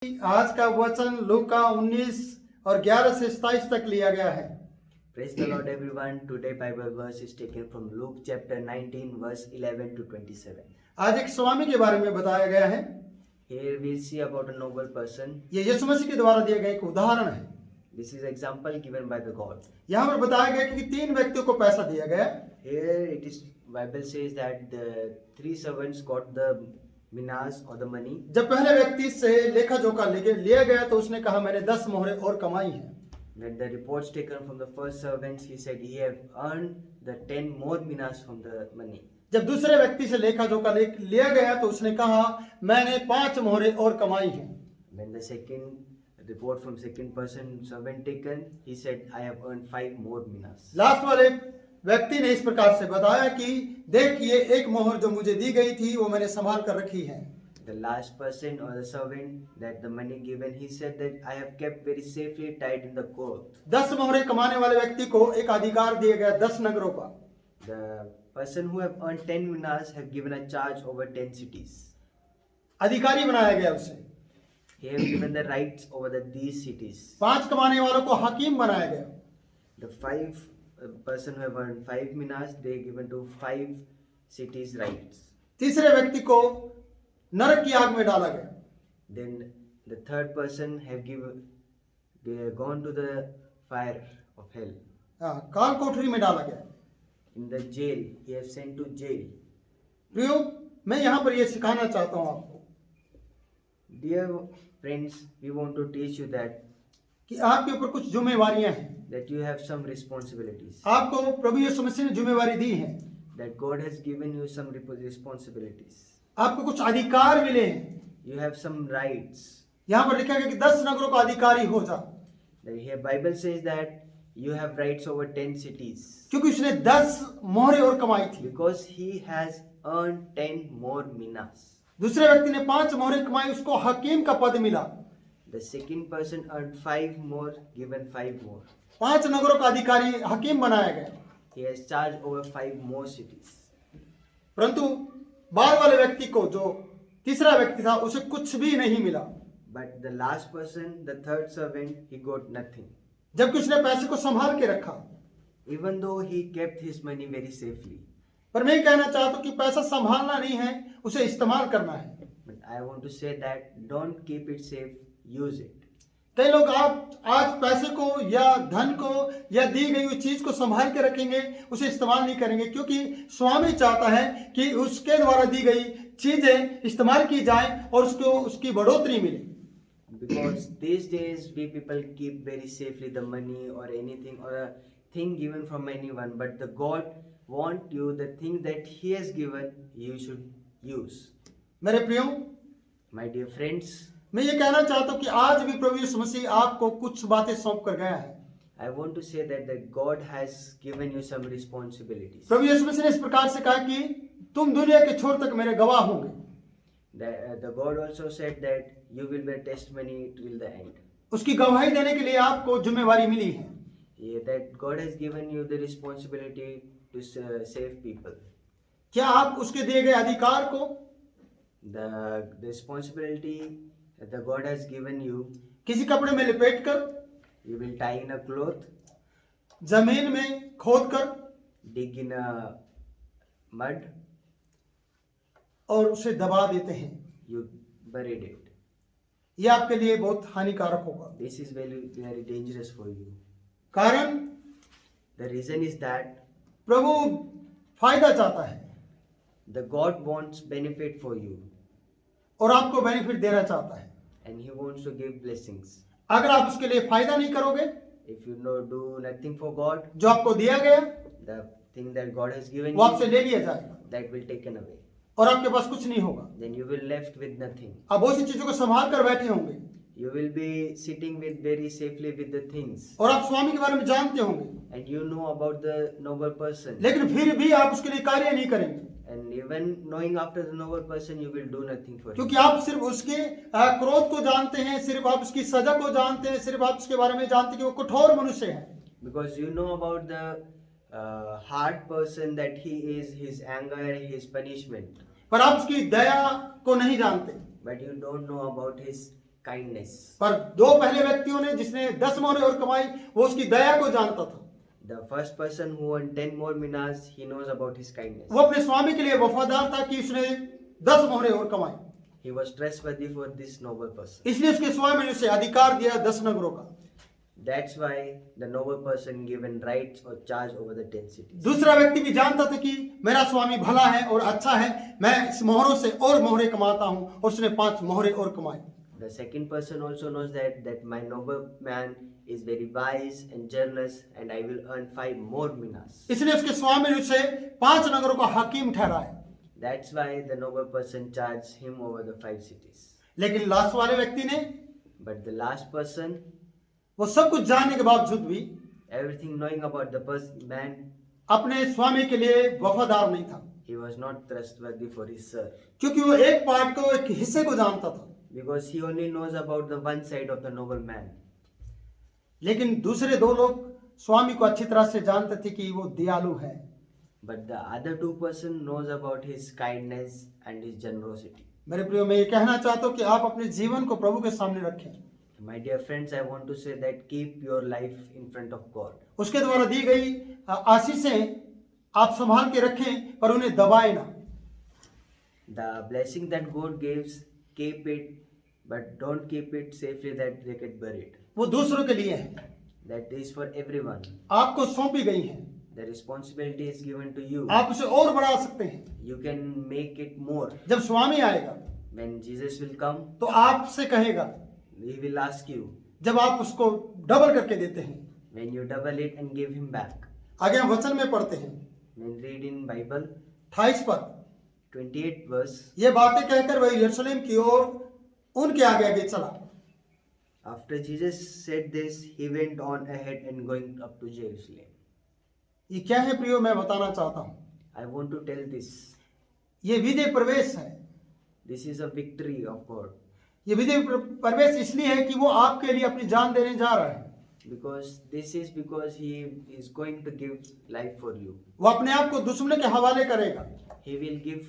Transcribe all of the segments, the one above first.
आज का वचन लूका 19 और 11 से 27 तक लिया गया है। Praise the Lord, everyone. Today Bible verse is taken from Luke chapter 19, verse 11 to 27. आज एक स्वामी के बारे में बताया गया है। Here we see about a noble person. ये यीशु मसीह के द्वारा दिया गया एक उदाहरण है। This is example given by the God. यहाँ पर बताया गया कि 3 व्यक्तियों को पैसा दिया गया। Here it is Bible says that the 3 servants got the minas or the money. जब पहले व्यक्ति से लेखा जोखा लिया गया तो उसने कहा मैंने 10 मोहरें और कमाई हैं। When the reports taken from the first servants, he said he have earned the 10 more minas from the money. जब दूसरे व्यक्ति से लेखा जोखा लिया गया तो उसने कहा मैंने 5 मोहरें और कमाई हैं। When the second report from second person servant taken, he said I have earned 5 more minas. Last वाले व्यक्ति ने इस प्रकार से बताया कि देखिए एक मोहर जो मुझे दी गई थी वो मैंने संभाल कर रखी है। The last person or the servant that the money given, he said that I have kept very safely tied in the coat. 10 मोहरें कमाने वाले व्यक्ति को एक अधिकार दिया गया 10 नगरों का। The person who have earned 10 minas have given a charge over 10 cities. अधिकारी बनाया गया उसे। He have given the rights over these cities. 5 कमाने वालों को हकीम बनाया गया। The 5 person who have earned 5 minas, they given to 5 cities rights. तीसरे व्यक्ति को नरक की आग में डाला गया। Then the third person have gone to the fire of hell. काल कोठरी में डाला गया। In the jail, he have sent to jail. प्रियो, मैं यहाँ पर ये सिखाना चाहता हूँ आपको। Dear friends, we want to teach you that कि आपके ऊपर कुछ जिम्मेवारियां हैं। that you have some responsibilities. आपको प्रभु यीशु मसीह ने जिम्मेवारी दी है। That God has given you some responsibilities. आपको कुछ अधिकार मिले हैं। You have some rights. यहाँ पर लिखा गया कि 10 नगरों का अधिकारी हो जा। The here Bible says that you have rights over 10 cities. क्योंकि उसने 10 मोहरें और कमाई थी। Because he has earned 10 more minas. दूसरे व्यक्ति ने 5 मोहरें कमाई, उसको हकीम का पद मिला। The second person earned 5 more, given 5 more. 5 नगरों का अधिकारी हकीम बनाया गया। He has charge over 5 more cities. परंतु बाद वाले व्यक्ति को, जो तीसरा व्यक्ति था, उसे कुछ भी नहीं मिला। But the last person, the third servant, he got nothing. जबकि उसने पैसे को संभाल के रखा। Even though he kept his money very safely. पर मैं कहना चाहता हूँ कि पैसा संभालना नहीं है, उसे इस्तेमाल करना है। But I want to say that don't keep it safe, use it. कई लोग आज पैसे को या धन को या दी गई हुई चीज को संभाल के रखेंगे, उसे इस्तेमाल नहीं करेंगे, क्योंकि स्वामी चाहता है कि उसके द्वारा दी गई चीजें इस्तेमाल की जाए और उसको उसकी बढ़ोतरी मिले। Because these days we people keep very safely the money or anything or a thing given from anyone, but the God want you the thing that He has given you should use. मेरे प्रियो, My dear friends, मैं ये कहना चाहता हूँ कि आज भी प्रभु यीशु मसीह आपको कुछ बातें सौंप कर गया है। I want to say that God has given you some responsibilities. प्रभु यीशु मसीह ने इस प्रकार से कहा कि तुम दुनिया के छोर तक मेरे गवाह होंगे। The God also said that you will bear testimony till the end. उसकी गवाही देने के लिए आपको जिम्मेवारी मिली है। That God has given you the responsibility to save people. क्या आप उसके दिए गए अधिकार को, The responsibility that the God has given you, किसी कपड़े में लिपेट कर, you will tie in a cloth, जमीन में खोद कर, dig in a mud, और उसे दबा देते हैं। you buried it. ये आपके लिए बहुत हानिकारक होगा। This is very, very dangerous for you. कारण The reason is that प्रभु फायदा चाहता है the God wants benefit for you और आपको बेनिफिट देना चाहता है। and He wants to give blessings. अगर आप उसके लिए फायदा नहीं करोगे, If you do nothing for God, जो आपको दिया गया the thing that God has given वो you, आपसे ले लिया जाएगा that will taken away. और आपके पास कुछ नहीं होगा। Then you will left with nothing. आप बहुत सी चीजों को संभाल कर बैठे होंगे You will be sitting with very safely with the things. और आप स्वामी के बारे में जानते होंगे, And you know about the noble person. लेकिन फिर भी आप उसके लिए कार्य नहीं करेंगे, And even knowing after the noble person, you will do nothing for him. क्योंकि आप सिर्फ उसके क्रोध को जानते हैं, सिर्फ आप उसकी सजा को जानते हैं, सिर्फ आप उसके बारे में जानते हैं कि वो कठोर मनुष्य है। Because you know about the hard person that he is, his anger, his punishment. पर आप उसकी दया को नहीं जानते। But you don't know about his kindness. पर दो पहले व्यक्तियों ने, जिसने 10 मोहरें और कमाई, वो उसकी दया को जानता था। The first person who won 10 more minas, he knows about his kindness. वो अपने स्वामी के लिए वफादार था कि उसने 10 मोहरें और कमाई, He was trustworthy for this noble person. इसलिए उसके स्वामी ने उसे अधिकार दिया 10 नगरों का। That's why the noble person given rights or charge over the 10 cities. दूसरा व्यक्ति भी जानता था कि मेरा स्वामी भला है और अच्छा है, मैं इस मोहरों से और मोहरें कमाता हूं, और उसने 5 मोहरें और कमाई। The second person also knows that my noble man is very wise and generous, and I will earn 5 more minas. इसलिए उसके स्वामी ने उसे 5 नगरों का हाकिम ठहराया। That's why the noble person charged him over the 5 cities. लेकिन लास्ट वाले व्यक्ति ने, But the last person, वो सब कुछ जानने के बावजूद भी everything knowing about the man, अपने स्वामी के लिए वफादार नहीं था, he was not trustworthy for his sir. क्योंकि वो एक पार्ट को, एक हिस्से को जानता था, Because he only knows about the one side of the noble man. लेकिन दूसरे 2 लोग स्वामी को अच्छी तरह से जानते थे कि वो दयालु है। But the other 2 person knows about his kindness and his generosity. मेरे प्रियो, मैं ये कहना चाहता हूँ कि आप अपने जीवन को प्रभु के सामने रखें। My dear friends, I want to say that keep your life in front of God. उसके द्वारा दी गई आशीषें आप संभाल के रखें, पर उन्हें दबाए ना। The blessing that God gives, keep it, but don't keep it safely that they get buried. वो दूसरों के लिए है, That is for everyone. आपको सौंपी गई है, The responsibility is given to you. आप उसे और बढ़ा सकते हैं। You can make it more. जब स्वामी आएगा When Jesus will come, तो आपसे कहेगा, He will ask you. जब आप उसको डबल करके देते हैं। When you double it and give Him back. आगे हम वचन में पढ़ते हैं, When read in Bible, 28 पद, 28 verse. ये बातें कहकर वह यरूशलेम की ओर उनके आगे आगे चला। After Jesus said this, He went on ahead and going up to Jerusalem. ये क्या है प्रियो, मैं बताना चाहता हूँ, I want to tell this. ये विजय प्रवेश है। This is a victory of God. ये विजय प्रवेश इसलिए है कि वो आपके लिए अपनी जान देने जा रहा है। Because He is going to give life for you. वो अपने आप को दुश्मन के हवाले करेगा, He will give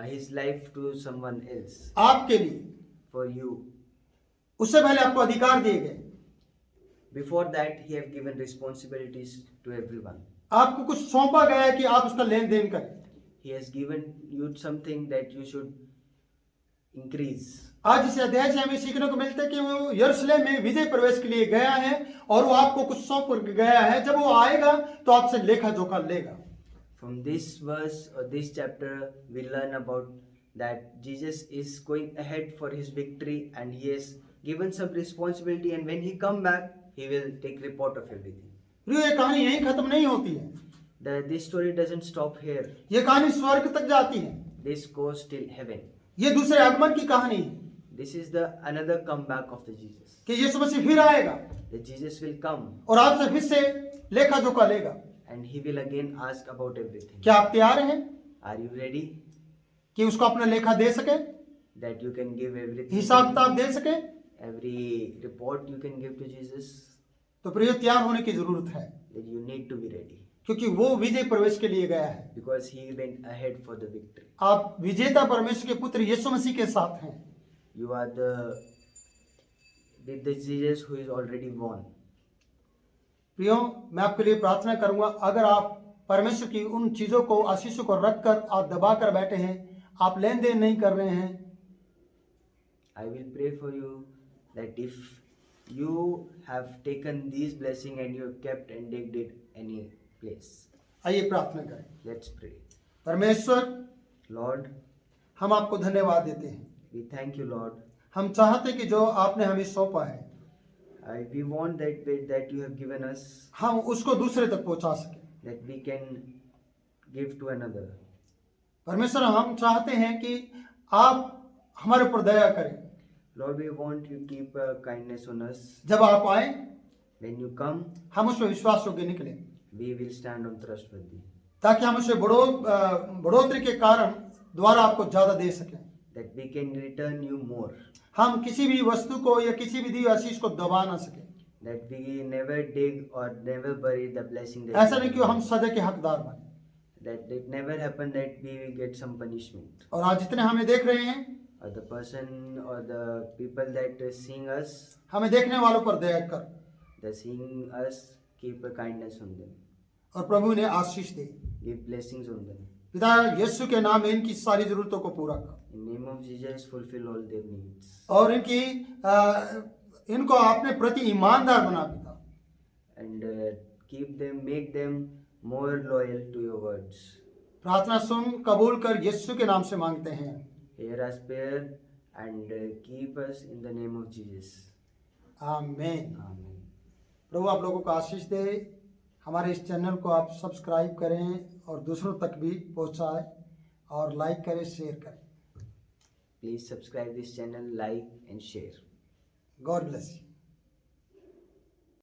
His life to someone else आपके लिए। for you. उससे पहले आपको अधिकार दिए गए, Before that, He have given responsibilities to everyone. आपको कुछ सौंपा गया है कि आप उसका लेन देन करें। He has given you something that you should increase. आज इस अध्याय से हमें सीखने को मिलता है कि वो यरूशलेम में विजय प्रवेश के लिए गया है, और वो आपको कुछ सौंप कर गया है। जब वो आएगा तो आपसे लेखा जोखा लेगा। From this verse or this chapter, we learn about that Jesus is going ahead for His victory, and He has given some responsibility, and when He come back, He will take report of everything. प्रियो, ये कहानी यहीं खत्म नहीं होती है, This story doesn't stop here. ये कहानी स्वर्ग तक जाती है। This goes till heaven. ये दूसरे आगमन की कहानी है This is the another comeback of the Jesus. कि यीशु मसीह फिर आएगा That Jesus will come और आपसे फिर से लेखा जोखा लेगा। and He will again ask about everything. क्या आप तैयार हैं Are you ready कि उसको अपना लेखा दे सके, that you can give everything? हिसाब किताब दे सके? Every report you can give to Jesus. तो प्रियो, तैयार होने की जरूरत है, That you need to be ready क्योंकि वो विजय प्रवेश के लिए गया है। because He went ahead for the victory. आप विजेता परमेश्वर के पुत्र यीशु मसीह के साथ हैं। You are with the Jesus who is already won. प्रियो, मैं आपके लिए प्रार्थना करूंगा, अगर आप परमेश्वर की उन चीज़ों को, आशीषों को रखकर आप दबा कर बैठे हैं, आप लेन देन नहीं कर रहे हैं, I will pray for you that if you have taken these blessing and you have kept and digged it any place. आइए प्रार्थना करें। Let's pray. परमेश्वर, Lord, हम आपको धन्यवाद देते हैं। we thank you, Lord. हम चाहते हैं कि जो आपने हमें सौंपा है, We want that you have given us, हम उसको दूसरे तक पहुंचा सकें। that we can give to another. परमेश्वर, हम चाहते हैं कि आप हमारे ऊपर दया करें। Lord, we want you to keep kindness on us. जब आप आए, When you come, हम उसमें विश्वास योग्य निकले, we will stand on trustworthy. ताकि हम उसे बढ़ोतरी के कारण द्वारा आपको ज्यादा दे सकें। That we can return you more. हम किसी भी वस्तु को या किसी भी दी आशीष को दबा ना सके। That we never dig or never bury the blessing that ऐसा नहीं कि हम सजा के हकदार बने। that it never happen that we will get some punishment. और आज जितने हमें देख रहे हैं, the person or the people that seeing us, हमें देखने वालों पर दया कर the seeing us, keep a kindness on them, और प्रभु ने आशीष दे। give blessings on them. पिता यीशु के नाम में इनकी सारी जरूरतों को पूरा कर In name of Jesus, fulfill all their needs. और इनको अपने प्रति ईमानदार बना पिता। And keep them, make them more loyal to your words. प्रार्थना सुन कबूल कर यीशु के नाम से मांगते हैं। Hear us prayer and keep us in the name of Jesus. आमीन। Amen. प्रभु आप लोगों को आशीष दे। हमारे इस चैनल को आप सब्सक्राइब करें और दूसरों तक भी पहुंचाएं और लाइक करें, शेयर करें। Please subscribe this channel, like and share. God bless you.